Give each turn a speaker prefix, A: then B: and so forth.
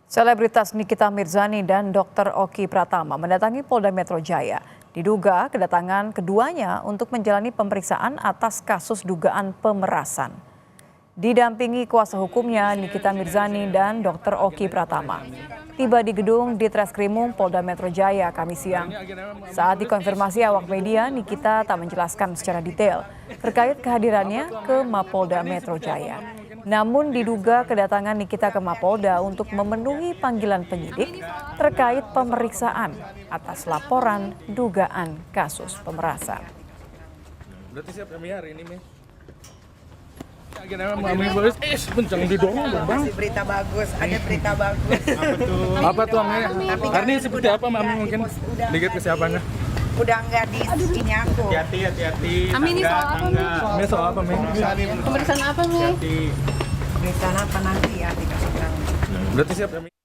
A: Selebritas Nikita Mirzani dan Dr. Oki Pratama mendatangi Polda Metro Jaya. Diduga kedatangan keduanya untuk menjalani pemeriksaan atas kasus dugaan pemerasan. Didampingi kuasa hukumnya Nikita Mirzani dan Dr. Oki Pratama. Tiba di gedung Ditreskrimum Polda Metro Jaya Kamis siang. Saat dikonfirmasi awak media, Nikita tak menjelaskan secara detail terkait kehadirannya ke Mapolda Metro Jaya. Namun diduga kedatangan Nikita ke Mapolda untuk memenuhi panggilan penyidik terkait pemeriksaan atas laporan dugaan kasus pemerasan.
B: Berarti siap kami hari ini, Mi? Mami boleh jangan didorong dong, Bang.
C: Berita bagus, ada berita bagus.
B: Apa tuh, Mi? Hari ini seperti apa, Mami, mungkin dikit kesiapannya?
C: Udah enggak di sini aku.
B: Hati-hati.
D: Ami, ini soal apa, Mi?
B: Ini soal apa, Mi?
D: Pemeriksaan apa, Mi?
C: Berita apa nanti ya dikasih tahu.
B: Berarti siap kami.